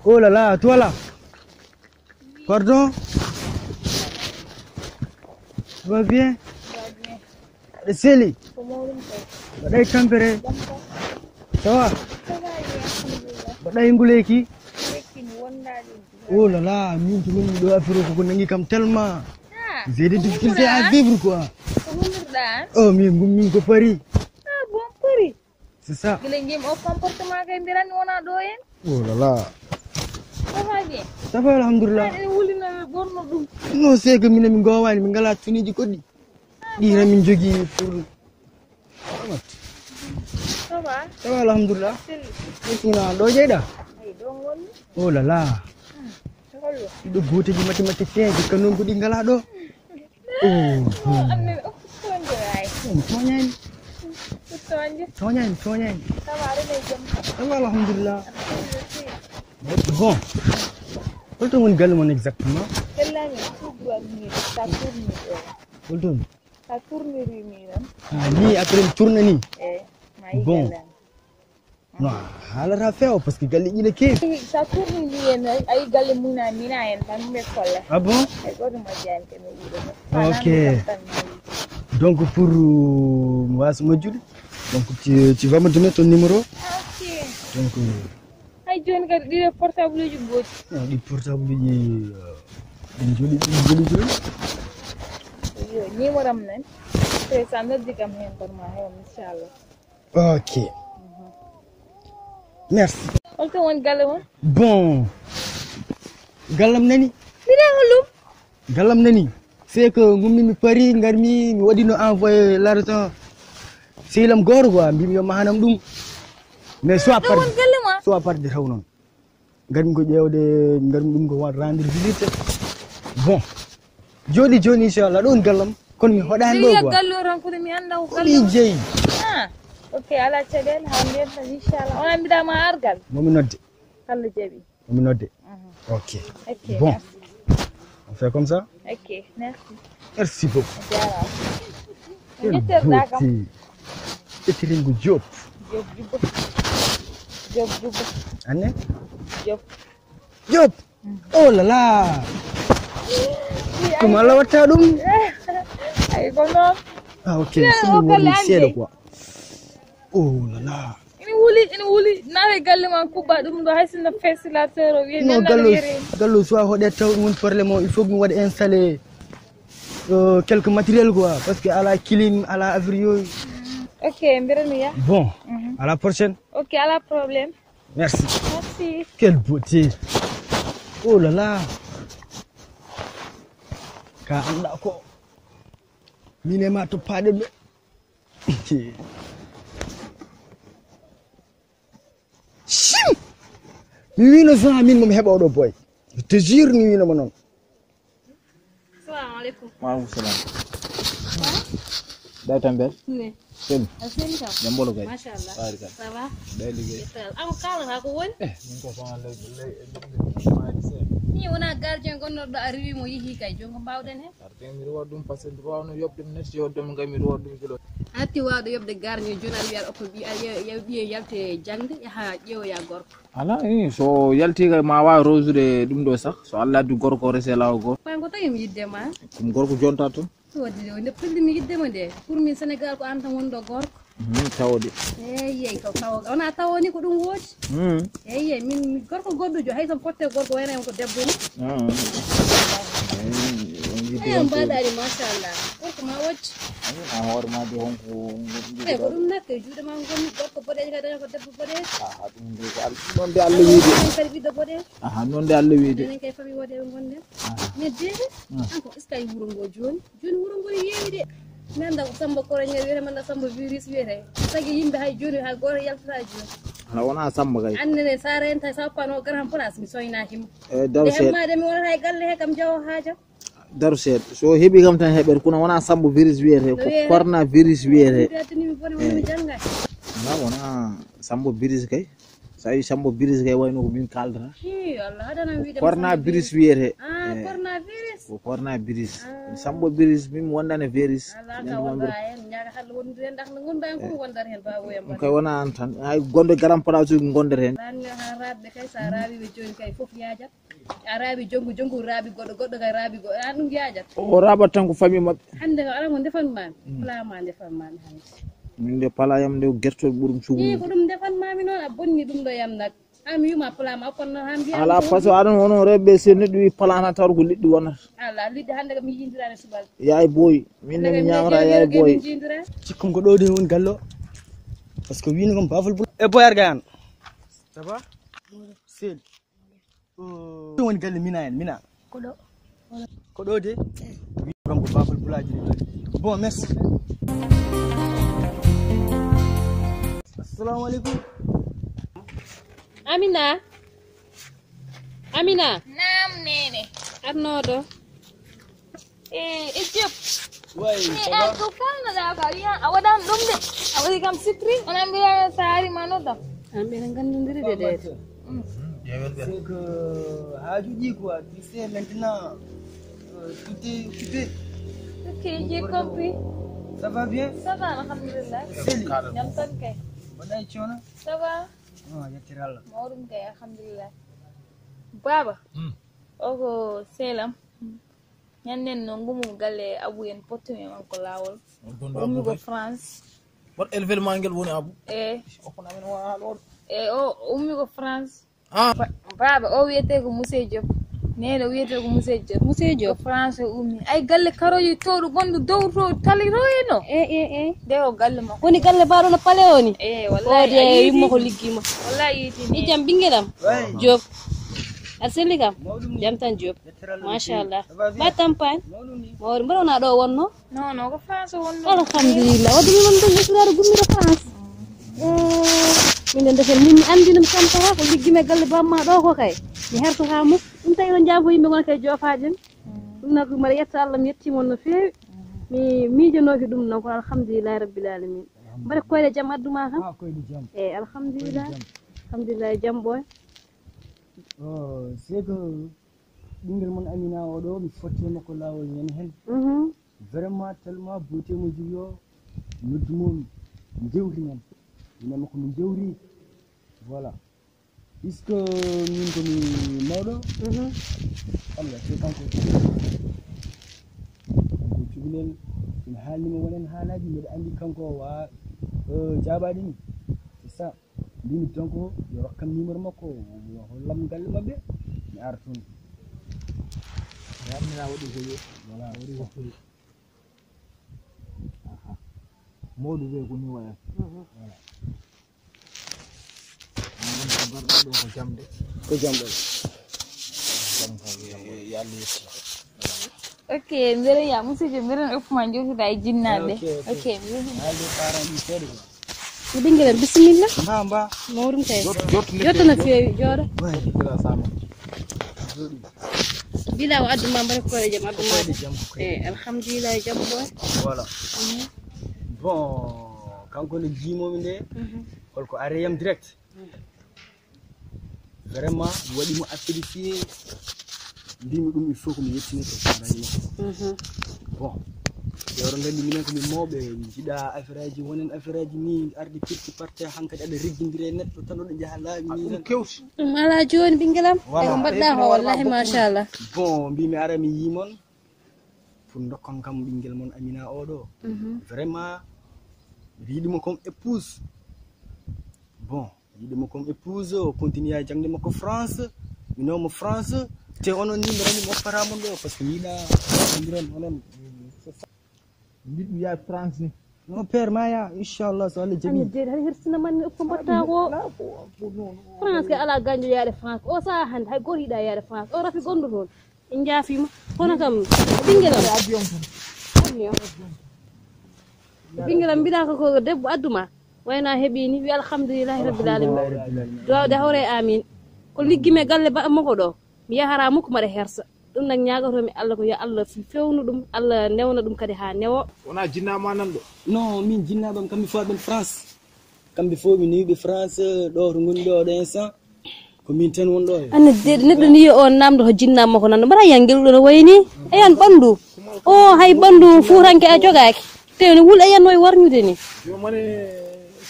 Oh là là, toi là. Pardon? Tu vas bien? C'est lui. Badai tempéré. Ça va? Badai nguleki. Oh là là, nous tout le monde doit faire qu'on nangi comme tellement. J'ai des difficultés à vivre quoi. Oh mais ngum ko Paris. Ah bon Paris. C'est ça. Gelengem au comportement kay mbiran wona do en. Oh là là. Ça va bien. Ça va alhamdulillah. Wulina borno dum. Non c'est que min ngowani min ngala tuniji koddi. Dira min jogi pour Ça va? Ça va alhamdulillah. Sina do jeyda. Ay do ngoni. Oh là là. Hollo. Do gote ji mathématicien ji kanon ko di ngala do. Oh. Amne ko ay. Toñani. Toñani. Toñani. Ça va re jom. Ça va alhamdulillah. Bon. Quel est gal mon exactement? Kellani tout droit ni ta tourne. Quel Ta tourne ni nan. Ah ni après tourne ni. Mai Bon. Non, ala rafeo parce que gal ni ke. Ta tourne ni en ay gal muna mina en tan me kolla. Ah bon? Ay godo ma jan ke me yido. Ok. Donc pour moi ce module. Donc tu vas me donner ton numéro? Ok. Donc Ay jon ka di portable ju bot. di portable yi joli. Yo ni waram nan. Te sanda digam hen barma he inshallah. Ok. Merci. Olto won galama. Bon. Galam nani? Dina holum. Galam nani? C'est que ngummi mi Paris ngarmi mi wadi no envoyer l'argent. C'est lam gor quoi mbimi yo mahanam dum. Mais soit par Won galama. soit par de taw non. Ngarmi ko ƴewde ngarmi dum ko wat rendre visite. Bon. Joni inchallah don galam kon mi hodani do Ya quoi. gallo ran ko mi anda ko Ni gallo. jeyi. Ah. Okay, ala chadel hamden inshallah. On ambida ma argal. Momi nodde. Kala jabi. Momi nodde. OK. Okay. Bon. Merci. On fait comme ça? Okay, merci. Merci beaucoup. Jara. Quel Ñettel da kam. beauté. Etiringu Diop. Job. Anne? Job. Diop. Oh là là. Comment la watta dum? Ay ko non. Ah OK, c'est le woni cielo quoi. Oh là là. Ini wuli nawe galle man kuba dum do haysina facilitateur wi Non nan gallo yere. gallo soit hoɗe taw mon problème il faut que mi waɗa installer quelques matériel quoi parce que à la clim à la avrio. OK, mbirani ya. Bon, à la prochaine. OK, ala problème. Merci. Merci. Quelle beauté. Oh là là. Ka anda ko. Minema to pade be. Shim. Mi wino so amin mom heba do boy. Je te jure mi wino mo non. Assalamu alaikum. Waalaikum salam. Day tambel. Ne. Sen. Asen ka. Jambolo kay. Mashallah. Barika. Ça va? Day liggéey. Am kala ha ko won? Min ko fama lay Ni wona gardien gonnordo arrivi mo yihi kay jongo bawden he. Arte mi ruwa dum parce que wawno yobde net yobde ngam mi ruwa dum kilo. Hatti wawde yobde gardien jonal wi'a okko bi yalte jangde yaha ƴeewoya gorko. Ala so yalti kay ma wa rosude dum do sax so Allah du gorko rese lawo go. Koy ko tawi mi yiddema. Dum gorko jonta to. Wodi o neppilde mi yiddema de pour min Sénégal ko an tan wonɗo gorko. Tawde. Eyyi ko taw ona tawoni ko ɗum woodi. Eyyi min gorko goddujo hay so fotte gorko wayna ko debbo ni. Eyyi mbaɗari machallah gorko ma wocci. A hoore ma de honko Eyyi ko ɗum nakke juuɗe ma gonni gorko boɗejo kadi daña ko debbo boɗejo. ɗum de non de Allah wiide. Kadi ɓiɗɗo boɗejo. Non de Allah wiide. Enen kay fami wode ɓe gonden. Mais deede an ko est ce que ay wuro ngo joni wuro ngo yeewi de. Mi anda ko Samba Koroñe wiyete manda Samba virus wiyete tagi yimɓe hay joni hay goto yaltata joni. Ala wona Samba kay. Annene sara en tay sappano garan place mi soynakimo. Daw seed. Hemmade mi wonata e galle he kam jawo haaja. Daru seed so heɓi kam tan heɓere kono wona Samba virus wiyete ko corona virus wiyete. Mi boni woni mi jangga. Na wona Samba virus kay. So wi Samba virus kay wayno ko min kaldata. Allah hadana wiide corona virus wiyete. Corona virus. Ko corona virus. Samba virus min wondane virus. Allah ka wonda en nyaga hal wonde ndax no gon bayan ko wondar hen ba woyam kay wona an tan ay gonde garam place gonde hen nan ha rabbe kay sa rabi be joni kay fof yaajat arabi jongu rabi goddo kay rabi go an dum yaajat o rabat tan ko fami mabbe hande ko ala mo defan man pla ma defan man hande min de pala yam de gertol burum sugu ko dum defan mami non a bonni dum do yam nak am yuma pla ma kon han biya ala paso adon wono rebe se neddu wi plana tar ko liddi wonata ala liddi hande ko mi yindirane subal yaay boy min ne nyamra yaay boy cikkum ko do de won gallo parce que wini kom baful e boyar gan ça va sel won galle mina ko do de wini kom ko baful bulaji bon merci assalamu alaikum Amina Naam nene. arnodo Ijib. way Ko kana da ka ya awadan dum de. Awadi kam sitri onan biya saari manoda. ambe ngandondiri de c'est que hajuji quoi tu sais maintenant tout est occupé Ok, j'ai compris. ça va bien Ça va alhamdulillah. Seli Jam tan kay. baday ciona Ça va. yettiralla Mawdum kay alhamdulillah. Baba. Oko selam. Nyannen no ngumu galle abu en potumi man ko lawol. Ummi ko France. wat elvel mangel woni abu O ummi ko France. ah Baba o wiyete ko Monsieur Diop. Nene wiyete ko Monsieur Diop France ummi. Ay galle karoji todu gondu dow to tali royno. De o galle ma. woni galle baɗo no pale oni Wallahi. de yimmo ko liggima Wallahi yitini. jam bingelam way Diop a selli kam mawdum jam tan Diop yettiralla machallah ça va bien ba tampagne mawdum ni mawri mbaɗona ɗo wonno Non ko France wonno. alhamdulillah waddumi man ɗo ƴettiraɗo gummiro France min ndefen min mi andinum tampaa ko liggime galle bamma ɗo ko kay mi hertota mum ɗum tawi ɗon jaafo yimɓe gon kay jofajen ɗum nak mbaɗa yetta Allah mi yettimon no fewi mi miijanoki ɗum noon kono alhamdulillahi rabbil alamin mbaɗa koyɗe jaam adduma kam koyde jam alhamdulillah jaam ɓoy c'est que ɓingel mon Amina o ɗo mi fotte makko lawol ñen hen vraiment tellement beauté mo jogui o noddumomi jewri men minema komi jewri voilà puisque min komi mawɗo Allah te kanko cuɓinel ina haalnima wonen haalaji mbiɗa andi kanko wa jaɓaɗi ni c'est ça mbimi donc yo rokkam numéro makko yo hollam galle mabɓe mi ara toon yamina wadi ko yo voilà wari hokkuri modu be ko ni waya ko jamde ko jamɗo Ok, mbere ya Monsieur Diop mbere uppuma jotuda e jinnade. Ok, haalde parent ɗi seeɗa ko ko ɓinguelam bisimilla ha mba mawɗum kay jot yetto no fewi jooɗo way sama mbiɗa ko adduma mbaɗa koyɗe jaam adduma koyde jam alhamdulillahi jaam ɓoy voilà bon kanko no jiimomi nde holko areyam direct vraiment mi waɗimo apprécié mbimi ɗum il faut ko mi yettinito arayima bon yewro nganndi minen komin mawɓe jiɗa affaire aji wonen affaire aji ni arde pirti parte hankkadi aɗa reggidiri e neɗɗo tan oɗo jaha laaɓi ni tan kewti ɗum ala joni ɓinguelam eko mbaɗɗa ko wallahi machallah bon mbimi ara mi yimon pour dokkon kam ɓinguel mon Amina oɗo vraiment mbiɗa yiɗimo comme épouse bon yiɗimo comme épouse o continue a jangde makko France minomo France te onon ni mi rani mi opparamon ɗo par ce que miyiɗa ndiron onon mbiddu ya France ni non père maya inchallah so Allah ami jaɓi deedi hay hersina manni ko mbatta ko France kay ala gañjo yaade France o saha hande hay goto yiiɗa yaade France o rafi gonɗo toon en jaafima kono kam ɓinguelam ɓinguelam mbiɗa ko debbo adduma wayna heeɓini wi alhamdulillahi rabbil alamin dowde hawre amin ko liggime galle makko ɗo mi yahara mukko mbaɗa hersa ɗum nak ñagotomi Allah ko yo Allah fewnu ɗum Allah newna ɗum kadi ha newo wona jinnama nan ɗo non min jinnaɓam kamɓe fo aɓen France kamɓe fo mi niwiɓe France ɗo to goni ɗo ɗo instant ko min tan won ɗo anne deedi neɗɗo ni on namdo ko jinnama makko nan mbaɗa yanguel ɗo no wayni eyan ɓandu o hay ɓandu fuuranke a jogaki te no wul ayanno e warñude ni yo mane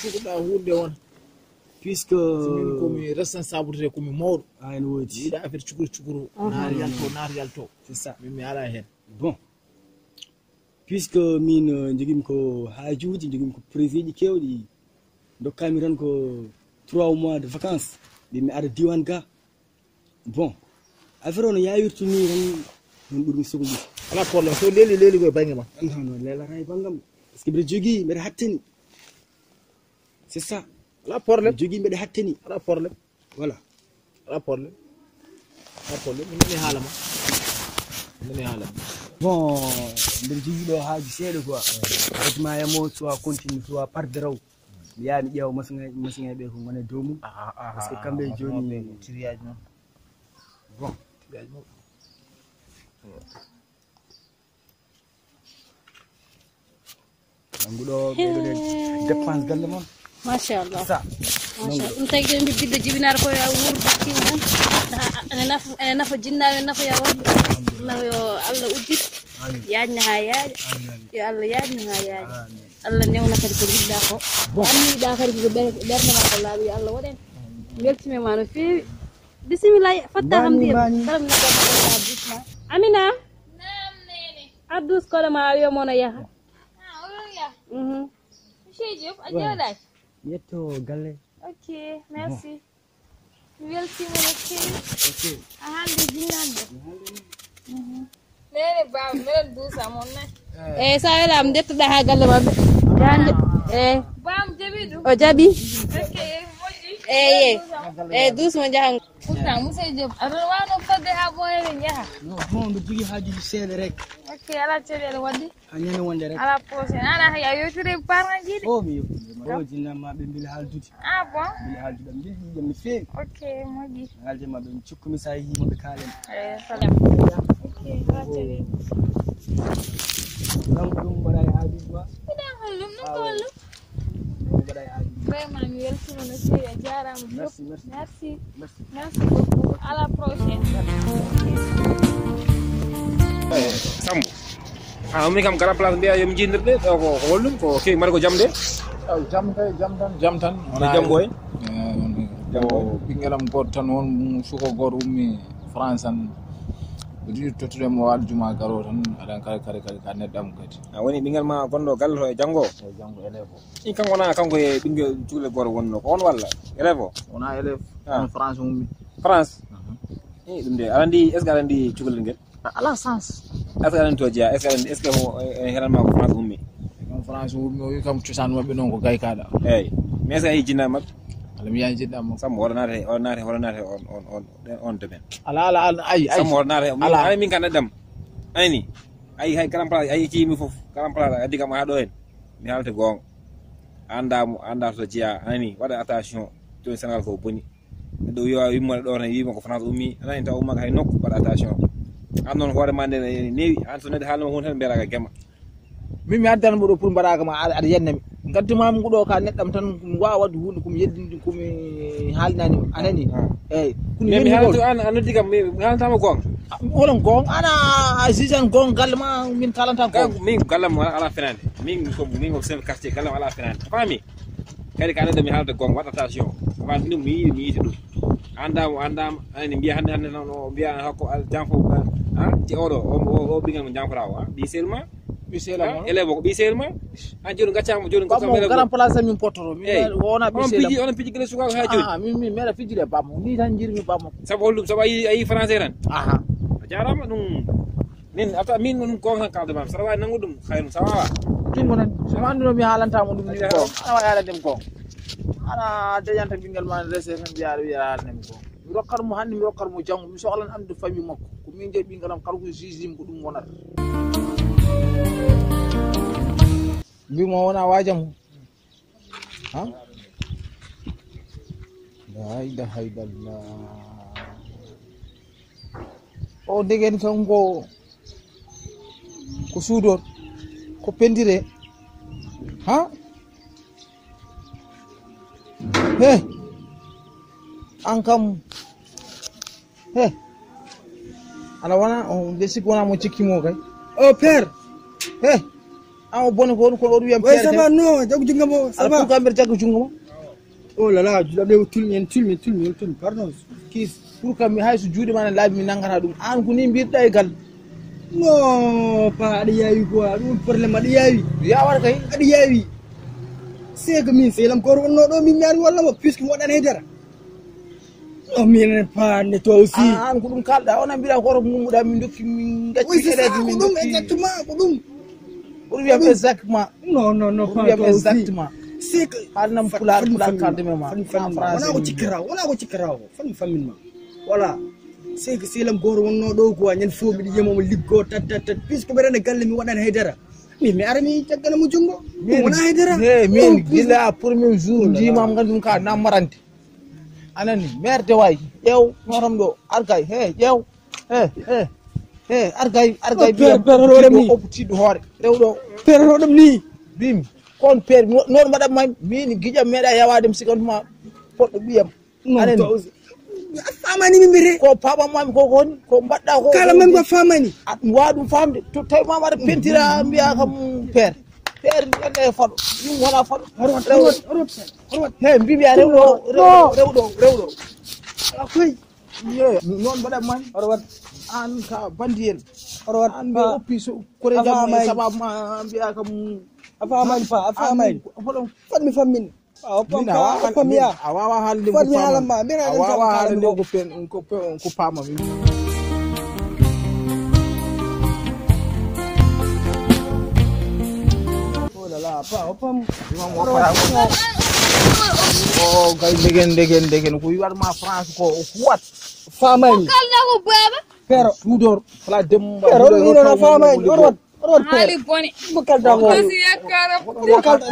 sukuɗa hunde won puisque min komi responsable te komi mawɗo en woodi yiɗa affaire cukuru naari yalto c'est ça min mi ala hen bon puisque min jogimi ko haajuuji jogimi ko président ji kewɗi dokkami tan ko 3 mois de vacances mi ara diwan ga bon affaire o no yawirtu ni tan non ɓurmi sohlude ala problème so leeli koye banggue ma non leelata e bangam par ce que mbiɗa jogui mbiɗa hattani c'est ça ala problème jogui mbiɗa hattani ala problème voilà ala problème min nani haalama bon mbiɗa jogui ɗo haaji seeɗa quoi ma yamo soit continue soit parde raw mi yaha mi ƴeewa machine ɓe ko gona dow mum par ce que kamɓe joni tiriyaji noon bon tiriyaji mawɗo nanguɗo ɓeɗone dépense galle moon machallah ça machallah ɗum tagi ɗen ɓiɗɗo jibinare koye wurdatima tan ene nafa jinnaɓe nafa ya wonde nafa yo Allah uddit yajna ha yaaja yo Allah yajna ha yaaja Allah newna kadi ko jiɗɗa ko anniɗa kadi ko ɓerdema ko laaɓi yo Allah waɗen weltimema no feewi bisimilla fatta kam ndiyam kala mi naɗɗa bisma Amina Naam nene. addus koɗo ma wiyomono yaha Oɗon ya. Monsieur Diop a Ouais. jooɗaaki? yetto galle Ok, merci. Mi weltima no feewi. ok A haalde jinnaɗo. Nene baba mbeɗen duusa mon nayi. eyyi sa welama dettoɗa ha galle mabɓe jande eyyi Bam jaɓi ɗum. o jaaɓi Ok, moƴƴi. eyyi dusmo jahan Pourtant monsieur Diop aɗon wawno fodde ha ɓooyere jaha. non bon mbiɗa jogui haajuji seeɗa rek Ok, ala caɗele wadde. ha ñande wonde rek Ala poche. Ana a yewtire parent jiɗi. o mi yeppima o jinnamma ɓe mbili haaldude Ah bon? mbili haaldude ɓe mbili ɗiɗam no feewi Ok, moƴƴi. haaldema ɓe cukkumi sa yimaɓe kaalen Salam. Ok, ala caɗele. donc ɗum mbaɗa e haajuji ma Miɗen hollum ɗum ko hollum. mbaɗa e haajuji Vraiment mi weltima no feewi a jarama Diop. merci merci Merci. merci Merci beaucoup. À la prochaine. Sambu mi kam kala place mbiya yomi jindirɗe ɗo ko hollum ko kewi mbaɗa ko jam de jam tan jam boy o ɓinguelam goto tan won suko goto ummi France tan ɓe tottudemo aljuma garo tan aɗan kadi ka neɗɗam kadi a woni ɓinguel ma gonɗo galle to e janggo e janggo élève o i kanko wona kanko e ɓinguel cukalel goto wonno ko on walla élève o wona élève Ah. on France ummi France i ɗum de aɗa andi est ce que aɗa andi cukalel nguel ala sens est ce que aɗa andi to jeeya est ce que heɗanma ko France ummi kam France ummi o wi kam cosan mabɓe noon ko gaykaɗa eyyi mais est ce que a yi jinnaɓe mabɓe ala mi yahi jiɗɗammo Sambu hoɗo naate on domaine ala ay Sambu hoɗo naate Ala. ani min kan neɗɗam ayni ayi hay kalam place ayi kiimi foof kalam place addi kam ha ɗo hen mi haalate gonga anda to jeeya anani waɗa attention joni Sénégal ko boni neɗɗo wiwa wimmone ɗo tan wima ko France ummi anani taw ummaka hay nokku waɗa attention an noon hoorema nde ne neewi an so neɗɗo haalnoma hunde tan mbiyata ka gema min mi addanmo ɗo pour mbaɗaka ma aɗa yennami gaddumami nguɗo ka neɗɗam tan wawa wadde hunde komi yeddinde komi haalinani anani eyyi kono mais mi yennugol haalata an a noddi kam mi haalatama gonga holon gon ana sisan gon galle ma min kalantan ko min gallam ala fenande min ko chef quartier gallam ala fenande faami kadi ka neɗɗo mi haalata gonga waɗa attention wa ɗum mi yiiti ɗum andama anani mbiya hande noon o mbiya hakko jam fof ti oɗo o ɓinguel mo jankora o ɓi selma mi seelama élève o ko ɓi selma an joni gaccama joni bammo garan place min pottoto min Eyyi. wona ɓi seelam onon piji guila sukako ha joni min meeɗa fijjude bammo ni tan jirmi bammo saabu hollum saabu ayi français tan aha a jarama ɗum min ata min ɗum gonga tan kaldemam saɗa wawi nangu ɗum hayrum sa wawa jungo tan somi anduno mi haalantamo ɗum ni gon ana wawi haalandemi gon ana dañanta ɓinguel ma rese tan mbiyaɗa wiya haalandemi gon mi rokkat mo hannde mi rokkat mo janggo mi sohlan andude famille makko ko min jeeyi ɓinguelam kala ko jugim ko ɗum wonata mbimo wona wajam ha la ilaha illallah o degen kanko ko suudor ko pendire ha he an kam he ala wona o nde sikki wona mo cikkimo kay oh père he An bone ko ko do yam Ouais, ça va, non, donc tu ngamo, ça va. Pour camber jagu jungo. Oh là là, tu l'avais tout, pardon. Ki pour kam mi haysu juude man laabi mi nangata dum an ko ni birda e gal. Non, pas adi yawi quoi, dum problème adi yawi. Ya war kay Adi yawi. C'est que min selam ko wonno do min ñaari walla mo puisque mo dan hedara. Non, min pas ne toi aussi. An ko dum kalda ona mbira ko mu da min dokki min gacci Oui, c'est ça, min Koudoum, exactement, Koudoum. pour yam exactement. Non, Pour pas yam toi aussi. exactement. C'est que Halnam pular kalde mema. wana ko cikirawo fan famille ma voilà c'est que selam goro wonno do ko nyen fo bi yemo liggo tat puisque be ren galle mi wadan haydara mi arami tagana mu jungo wona haydara min gila premier jour jimam ngandum ka na marante anani merde way ew noram do argay ew argay bi ko petit do hore rewdo pero dum ni bim kon per non madam may min gijam meda yawa dem sikantuma poddo biyam anani famani mi mbire ko papa mami ko koni ko badda ko kala man ba famani wadum famde to tay mama da pentira mbiya kam per ende fado dum wona fado horwat he mbiya rewdo akoy ye non bada man horwat an ka bandiyel horwat an be opiso ko re jam sabab ma mbiya kam afamani fan mi famine pamia awawa halde ko halama mira awawa halde ko pen ko pama mi oh là là pa opam oh gay degen ko wiwat ma France ko wat famani kalda ko baba pero tudor fala dem pero ni no famani horwat hali boni bukal dango kasi yakara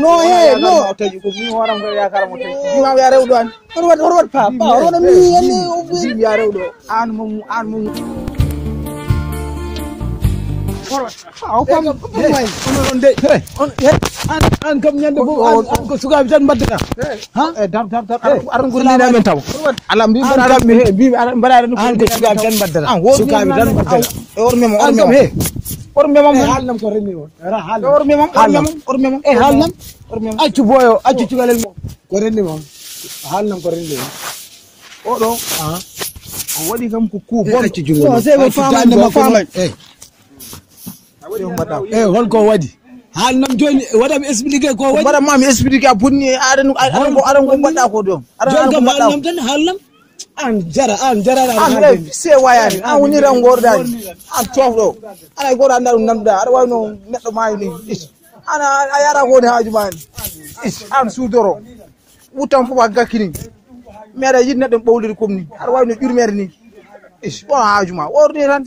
no no taji ko mi waram ko yakara mo taji mi ma ya rewdo an horwat pa horwat mi yani mi ya rewdo an mum horwat opam may on de an kam nyande bo an ko suga bi tan baddata ha dam aran ko ni na men taw alam bi bara an ko suga bi tan baddata suga bi tan baddata or memo halnam ko renni won ra hal or memo halnam accu boyo accu cugalel mo ko renni mom halnam ko renni o do o wadi kam ko ku bon accu jugal no sey mo famay holko wadi halnam joni wadam expliquer ko wadi bara mami expliquer punni aran ko badda ko do aran ko halnam tan halnam an jara an se wayani an woni ran gorda an tofdo ana gorda ndaru namda ara wayno neddo mayi ni ana ayara ko ne haaju mani an sudoro wutam fu ba gakini mere yid neddo bawlir komni ara wayno jurmere ni bon haaju ma worni tan